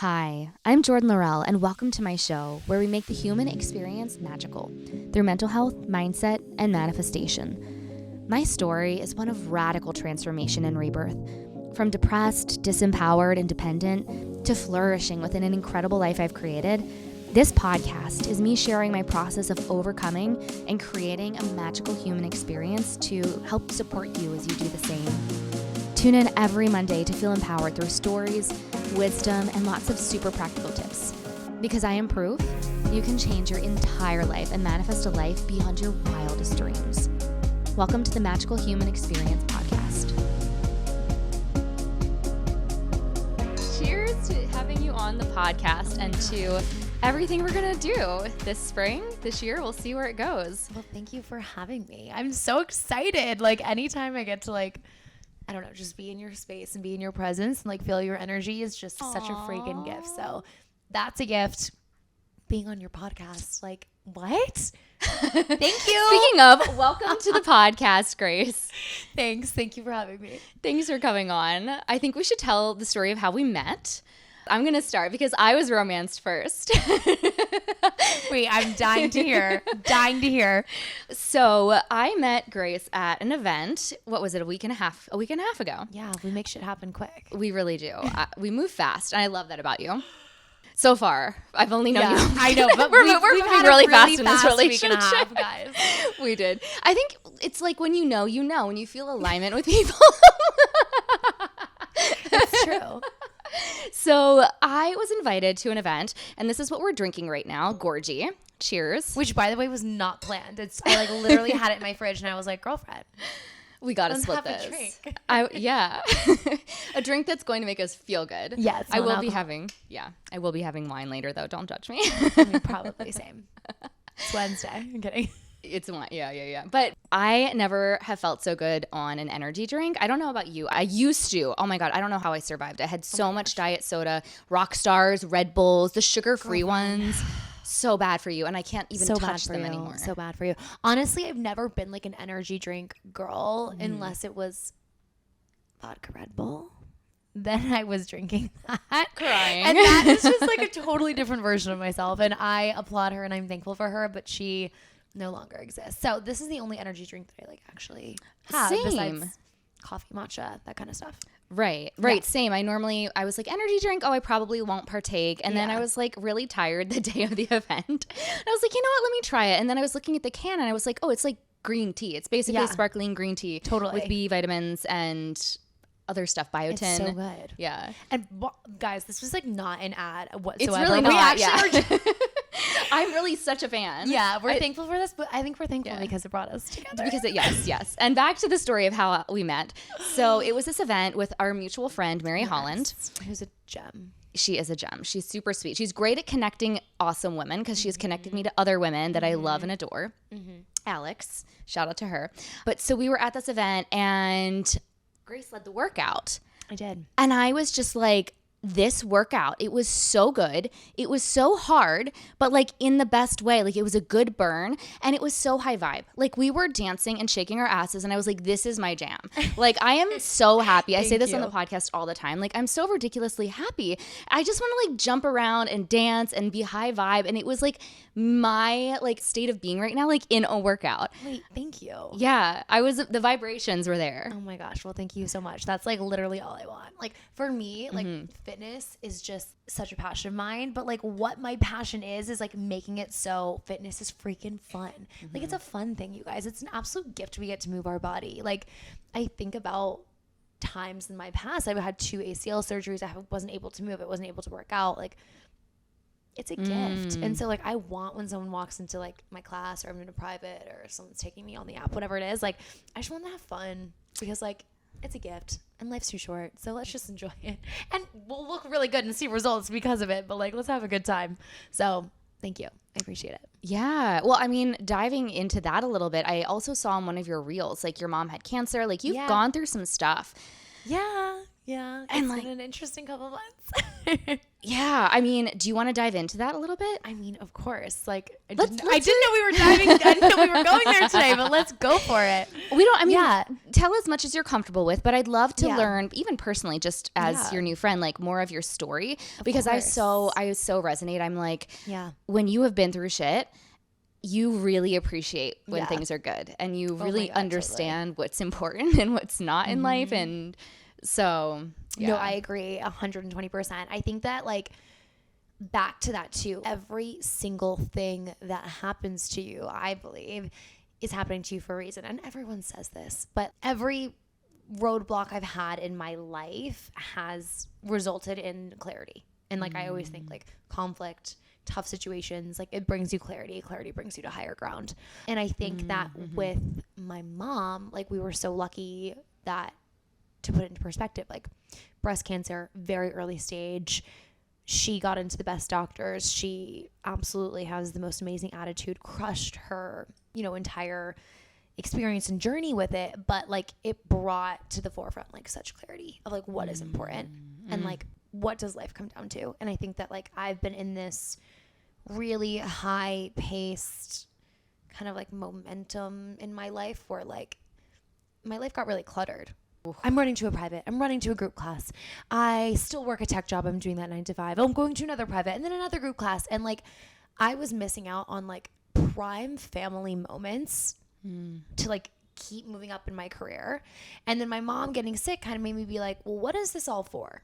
Hi, I'm Jordan Laurel, and welcome to my show where we make the human experience magical through mental health, mindset, and manifestation. My story is one of radical transformation and rebirth. From depressed, disempowered, and dependent to flourishing within an incredible life I've created, this podcast is me sharing my process of overcoming and creating a magical human experience to help support you as you do the same. Tune in every Monday to feel empowered through stories, wisdom, and lots of super practical tips. Because I am proof you can change your entire life and manifest a life beyond your wildest dreams. Welcome to the Magical Human Experience podcast. Cheers to having you on the podcast and to everything we're going to do this spring, this year. We'll see where it goes. Well, thank you for having me. I'm so excited. Like anytime I get to I don't know, just be in your space and be in your presence and feel your energy is just such a freaking gift. So that's a gift. Being on your podcast, what? Thank you. Speaking of, welcome to the podcast, Grace. Thanks. Thank you for having me. Thanks for coming on. I think we should tell the story of how we met. I'm going to start because I was romanced first. Wait, I'm dying to hear. So I met Grace at an event. What was it? A week and a half ago. Yeah, we make shit happen quick. We really do. We move fast. And I love that about you. So far, I've only known you. I know, but we're moving really fast in this relationship. Week and a half, guys. We did. I think it's like when you know, when you feel alignment with people. It's true. So I was invited to an event, and this is what we're drinking right now, Gorgie. Cheers. Which, by the way, was not planned. I literally had it in my fridge, and I was like, girlfriend, we got to split this. A drink that's going to make us feel good. Yes. I will be having wine later, though. Don't judge me. I mean, probably same. It's Wednesday. I'm kidding. It's one. Yeah. But I never have felt so good on an energy drink. I don't know about you. I used to. Oh my God. I don't know how I survived. I had so much diet soda, Rock Stars, Red Bulls, the sugar-free ones. So bad for you. And I can't even touch them anymore. So bad for you. Honestly, I've never been an energy drink girl unless it was vodka Red Bull. Then I was drinking that. Crying. And that is just a totally different version of myself. And I applaud her and I'm thankful for her, but she no longer exists. So this is the only energy drink that I actually have. Same. Besides coffee, matcha, that kind of stuff. Right. Yeah. Same. I was like, energy drink. Oh, I probably won't partake. And then I was really tired the day of the event. And I was like, you know what? Let me try it. And then I was looking at the can and I was like, oh, it's like green tea. It's basically sparkling green tea. Totally. With B vitamins and other stuff, biotin. It's so good. Yeah. And guys, this was not an ad whatsoever. It's really not. I'm really such a fan. Yeah, we're thankful for this, but I think we're thankful because it brought us together. Yes. And back to the story of how we met. So it was this event with our mutual friend, Mary Holland. Who's a gem. She is a gem. She's super sweet. She's great at connecting awesome women because she has connected me to other women that I love and adore. Alex, shout out to her. But so we were at this event and Grace led the workout. I did. And I was just like, this workout, it was so good. It was so hard, but in the best way. It was a good burn and it was so high vibe. We were dancing and shaking our asses and I was like, this is my jam. I am so happy. I say this on the podcast all the time. I'm so ridiculously happy. I just want to jump around and dance and be high vibe. And it was my state of being right now, in a workout. Wait, thank you. Yeah. The vibrations were there. Oh my gosh. Well, thank you so much. That's literally all I want. For me, fitness is just such a passion of mine, but what my passion is making it so fitness is freaking fun. It's a fun thing, you guys. It's an absolute gift we get to move our body. I think about times in my past, I've had 2 ACL surgeries. I wasn't able to move. I wasn't able to work out. It's a gift. And so I want when someone walks into my class or I'm in a private or someone's taking me on the app, whatever it is, I just want to have fun because it's a gift and life's too short. So let's just enjoy it. And we'll look really good and see results because of it. But let's have a good time. So thank you. I appreciate it. Yeah. Well, diving into that a little bit, I also saw in one of your reels, your mom had cancer. You've gone through some stuff. Yeah. Yeah. And it's been an interesting couple months. Yeah. I mean, do you want to dive into that a little bit? I mean, of course. Like, I Let's didn't know we were diving. I didn't know we were going there today, but let's go for it. Tell as much as you're comfortable with, but I'd love to Yeah. learn, even personally, just as your new friend, like more of your story, because I course. so resonate. I'm like, Yeah. when you have been through shit, you really appreciate when Yeah. things are good, and you my really God, understand what's important and what's not in life. And so, yeah. No, I agree 120%. I think that, like, back to that too, every single thing that happens to you, I believe, is happening to you for a reason. And everyone says this, but every roadblock I've had in my life has resulted in clarity. And like, I always think, like, conflict, tough situations, like, it brings you clarity brings you to higher ground. And I think that with my mom, like, we were so lucky that, to put it into perspective, like, breast cancer, very early stage, she got into the best doctors. She absolutely has the most amazing attitude, crushed her, entire experience and journey with it. But, like, it brought to the forefront, like, such clarity of, like, what is important and, like, what does life come down to? And I think that, like, I've been in this really high paced kind of, like, momentum in my life where, like, my life got really cluttered. I'm running to a private. I'm running to a group class. I still work a tech job. I'm doing that 9 to 5. I'm going to another private and then another group class. And, like, I was missing out on, like, prime family moments to, like, keep moving up in my career. And then my mom getting sick kind of made me be like, well, what is this all for?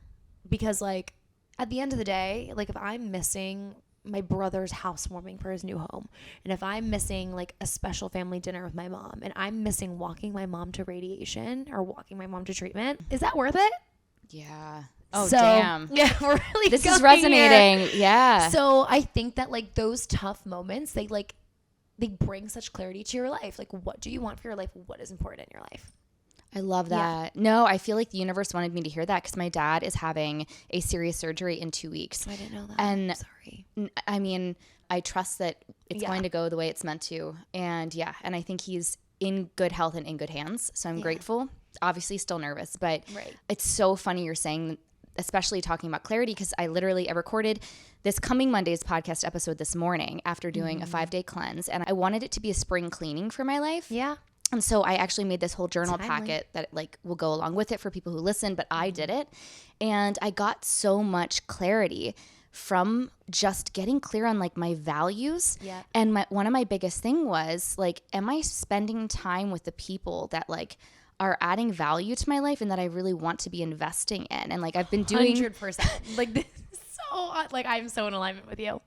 Because, like, at the end of the day, like, if I'm missing my brother's housewarming for his new home, and if I'm missing, like, a special family dinner with my mom, and I'm missing walking my mom to radiation or walking my mom to treatment, is that worth it? Yeah. Oh, so, damn. Yeah, we're really This is going resonating. here. Yeah. So I think that, like, those tough moments, they bring such clarity to your life. Like, what do you want for your life? What is important in your life? I love that. Yeah. No, I feel like the universe wanted me to hear that because my dad is having a serious surgery in 2 weeks. I didn't know that. And I'm sorry. I mean, I trust that it's going to go the way it's meant to. And and I think he's in good health and in good hands. So I'm grateful. Obviously still nervous, but it's so funny you're saying, especially talking about clarity, because I recorded this coming Monday's podcast episode this morning after doing a 5-day cleanse. And I wanted it to be a spring cleaning for my life. Yeah. And so I actually made this whole journal packet that, like, will go along with it for people who listen, but I did it. And I got so much clarity from just getting clear on, like, my values. Yeah. And one of my biggest thing was, like, am I spending time with the people that, like, are adding value to my life and that I really want to be investing in? And, like, I've been doing 100%. Like, this is so, like, I'm so in alignment with you.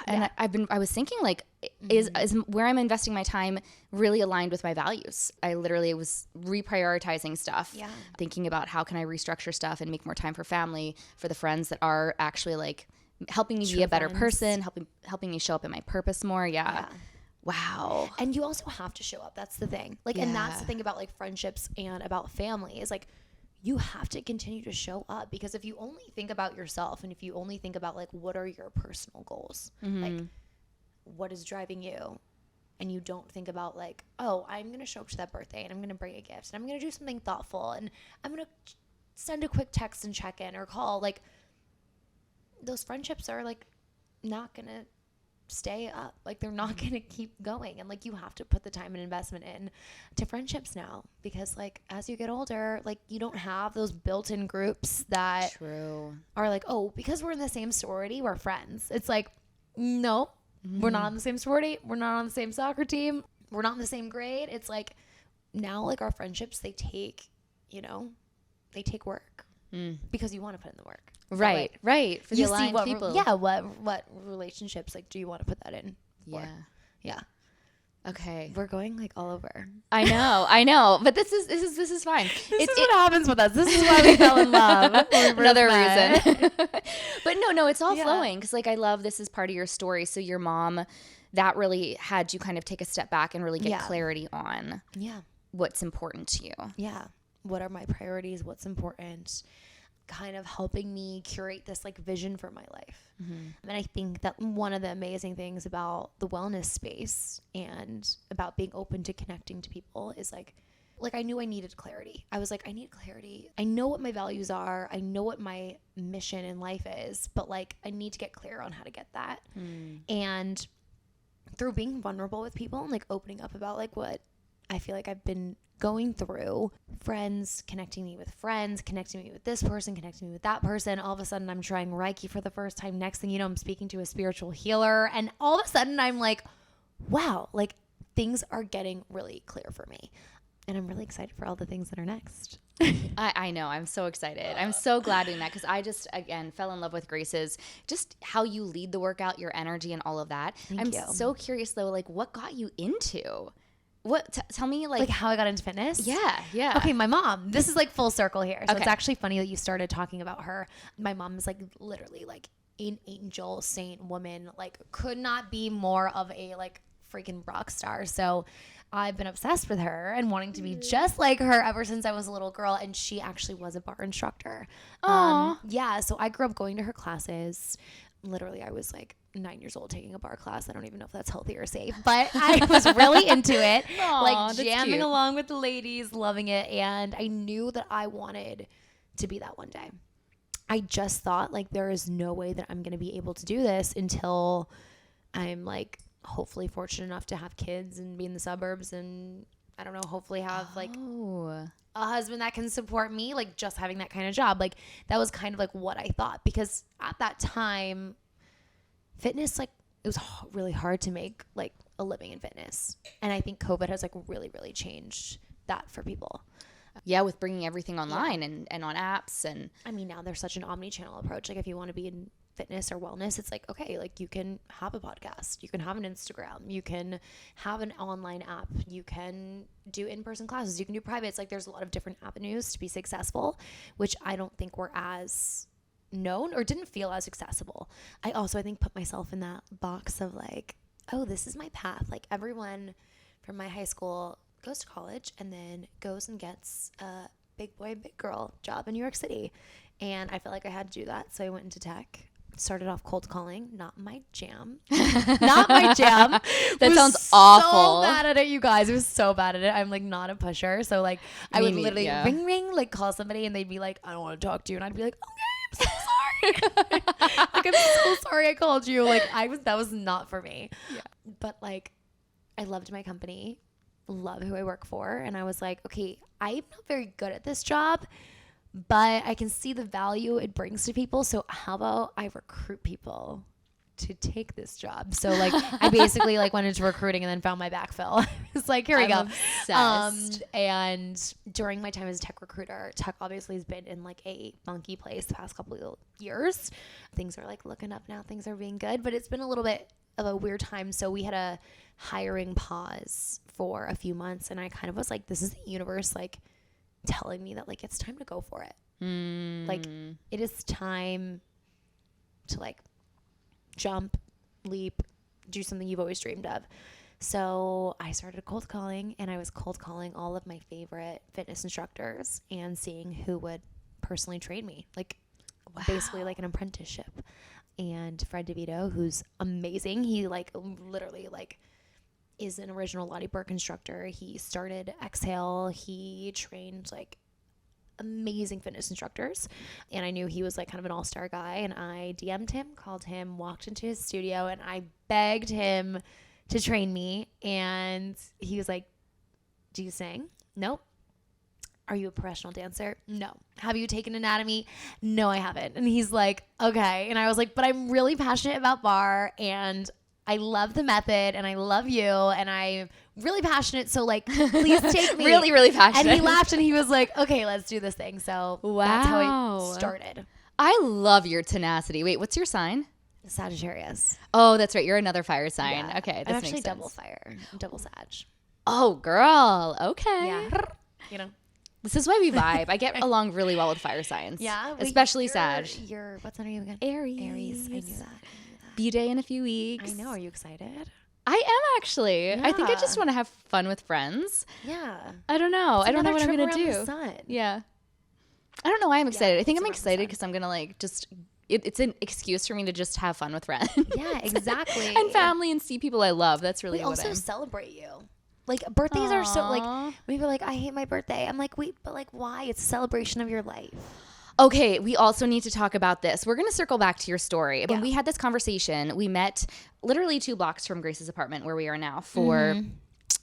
And I was thinking, like, is where I'm investing my time really aligned with my values? I literally was reprioritizing stuff, thinking about how can I restructure stuff and make more time for family, for the friends that are actually, like, helping me be a better person, helping me show up in my purpose more. Yeah. Wow. And you also have to show up. That's the thing. Like, and that's the thing about, like, friendships and about family is, like, you have to continue to show up, because if you only think about yourself and if you only think about, like, what are your personal goals, like, what is driving you, and you don't think about, like, oh, I'm going to show up to that birthday and I'm going to bring a gift and I'm going to do something thoughtful and I'm going to send a quick text and check in or call, like, those friendships are, like, not going to stay up. Like, they're not going to keep going. And, like, you have to put the time and investment in to friendships now, because, like, as you get older, like, you don't have those built-in groups that are like, oh, because we're in the same sorority, we're friends. It's like, no, we're not on the same sorority. We're not on the same soccer team. We're not in the same grade. It's like, now, like, our friendships, they take work because you want to put in the work. Right. For the aligned people. What relationships, like, do you want to put that in for? Yeah. Okay. We're going, like, all over. I know. But this is fine. This is what happens with us. This is why we fell in love. Another reason. But no, it's all flowing, because, like, I love this is part of your story. So your mom, that really had you kind of take a step back and really get clarity on what's important to you. Yeah. What are my priorities? What's important? Kind of helping me curate this, like, vision for my life. And I think that one of the amazing things about the wellness space and about being open to connecting to people is, like, like I knew I needed clarity. I was like, I need clarity. I know what my values are. I know what my mission in life is, but like I need to get clear on how to get that. And through being vulnerable with people and like opening up about like what I feel like I've been going through, friends connecting me with friends, connecting me with this person, connecting me with that person. All of a sudden I'm trying Reiki for the first time. Next thing you know, I'm speaking to a spiritual healer. And all of a sudden I'm like, wow, like things are getting really clear for me. And I'm really excited for all the things that are next. I know. I'm so excited. I'm so glad doing that because I just, again, fell in love with Grace's, just how you lead the workout, your energy and all of that. I'm so curious though, like what got you into tell me like how I got into fitness? Yeah. Okay, my mom. This is like full circle here. So Okay. It's actually funny that you started talking about her. My mom is like literally like an angel, saint, woman, like could not be more of a like freaking rock star. So I've been obsessed with her and wanting to be just like her ever since I was a little girl. And she actually was a bar instructor. Yeah. So I grew up going to her classes. Literally, I was like 9 years old taking a bar class. I don't even know if that's healthy or safe, but I was really into it. Like jamming along with the ladies, loving it. And I knew that I wanted to be that one day. I just thought like there is no way that I'm going to be able to do this until I'm like hopefully fortunate enough to have kids and be in the suburbs and I don't know, hopefully have like a husband that can support me, like just having that kind of job. Like that was kind of like what I thought, because at that time fitness, like it was really hard to make like a living in fitness. And I think COVID has like really, really changed that for people. Yeah, with bringing everything online and on apps. And I mean, now there's such an omni-channel approach. Like if you want to be in fitness or wellness, it's like, okay, like you can have a podcast, you can have an Instagram, you can have an online app, you can do in-person classes, you can do privates. Like there's a lot of different avenues to be successful, which I don't think were as known or didn't feel as accessible. I think put myself in that box of like, oh, this is my path. Like everyone from my high school goes to college and then goes and gets a big boy, big girl job in New York City. And I felt like I had to do that. So I went into tech. Started off cold calling, not my jam. Not my jam. That sounds awful. So bad at it, you guys. I was so bad at it. I'm like not a pusher. So like I would literally ring, like call somebody and they'd be like, I don't want to talk to you. And I'd be like, okay, I'm so sorry. Like I'm so sorry I called you. Like that was not for me. Yeah. But like I loved my company, love who I work for. And I was like, okay, I'm not very good at this job, but I can see the value it brings to people. So how about I recruit people to take this job? So like I basically like went into recruiting and then found my backfill. It's like, here we go. Obsessed. And during my time as a tech recruiter, tech obviously has been in like a funky place the past couple of years. Things are like looking up now. Things are being good, but it's been a little bit of a weird time. So we had a hiring pause for a few months. And I kind of was like, this is the universe like telling me that like it's time to go for it. Like it is time to like jump, leap, do something you've always dreamed of. So I started cold calling, and I was cold calling all of my favorite fitness instructors and seeing who would personally train me, like basically like an apprenticeship. And Fred DeVito, who's amazing, he like literally like is an original Lottie Burke instructor. He started Exhale. He trained like amazing fitness instructors. And I knew he was like kind of an all-star guy. And I DM'd him, called him, walked into his studio, and I begged him to train me. And he was like, do you sing? Nope. Are you a professional dancer? No. Have you taken anatomy? No, I haven't. And he's like, okay. And I was like, but I'm really passionate about bar, and I love the method, and I love you, and I'm really passionate. So like, please take me. Really, really passionate. And he laughed and he was like, okay, let's do this thing. So that's how it started. I love your tenacity. Wait, what's your sign? Sagittarius. Oh, that's right. You're another fire sign. Yeah. Okay. I'm actually double fire. I'm double Sag. Oh, girl. Okay. Yeah. You know. This is why we vibe. I get along really well with fire signs. Yeah. Especially Sag. You're, what's that name again? Aries. I knew that. B-Day in a few weeks. I know. Are you excited? I am actually. Yeah. I think I just want to have fun with friends. Yeah. I don't know. I don't know what I'm going to do. The sun. Yeah. I don't know why I'm excited. Yeah, I think I'm excited because I'm going to like just, it's an excuse for me to just have fun with friends. Yeah, exactly. And family and see people I love. That's really we what also celebrate you. Like birthdays are so like, Aw. when people are like, I hate my birthday. I'm like, wait, but like why? It's a celebration of your life. Okay, we also need to talk about this. We're going to circle back to your story. When Yeah. we had this conversation, we met literally 2 blocks from Grace's apartment where we are now for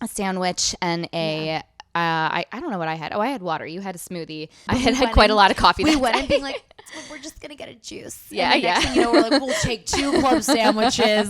a sandwich and a I don't know what I had. Oh, I had water. You had a smoothie. I had quite a lot of coffee. We that went day. and being like, well, we're just gonna get a juice. Yeah, and the next thing you know, we're like, we'll take 2 club sandwiches,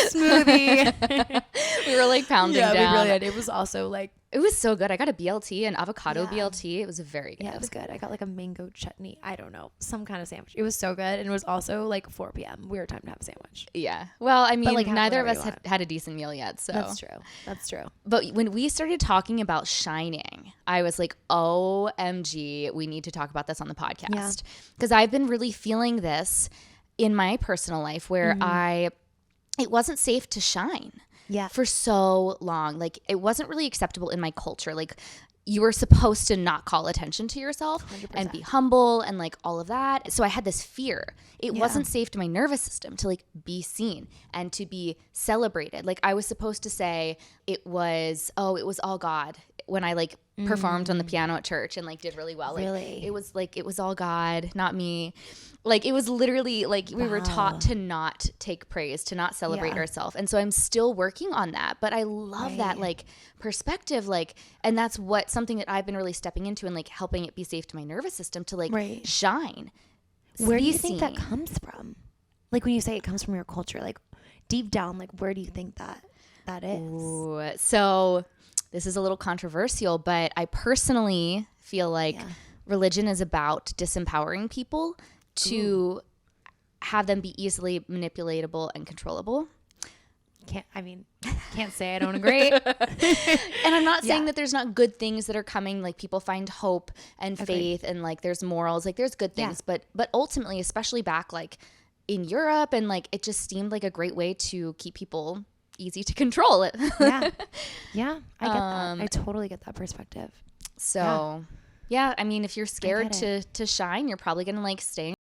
smoothie. We were like pounding down. we really did. It was also like, It was so good. I got a BLT, an avocado Yeah. BLT. It was very good. yeah, it was good. I got like a mango chutney. I don't know, some kind of sandwich. It was so good, and it was also like 4 p.m. Weird time to have a sandwich. Yeah. Well, I mean, like, have neither of whatever us you had a decent meal yet. So That's true. That's true. But when we started talking about shining, I was like, OMG, we need to talk about this on the podcast. Because I've been really feeling this in my personal life where it wasn't safe to shine Yeah. for so long. Like it wasn't really acceptable in my culture. Like you were supposed to not call attention to yourself 100%. and be humble and like all of that. So I had this fear. It wasn't safe to my nervous system to like be seen and to be celebrated. Like I was supposed to say it was all God when I like performed on the piano at church and like did really well. Like, Really? it was all God, not me. Like it was literally like we were taught to not take praise, to not celebrate ourselves. And so I'm still working on that, but I love that like perspective, like, and that's something that I've been really stepping into and like helping it be safe to my nervous system to like shine. Where do be you think that seen. comes from? Like when you say it comes from your culture, like deep down, like where do you think that is? Ooh, so this is a little controversial, but I personally feel like religion is about disempowering people to have them be easily manipulatable and controllable. Can't say I don't agree. And I'm not saying that there's not good things that are coming. Like people find hope and faith and like there's morals, like there's good things, but ultimately, especially back like in Europe, and like it just seemed like a great way to keep people easy to control it. Yeah, I get that. I totally get that perspective. So yeah, I mean, if you're scared to shine, you're probably gonna like stay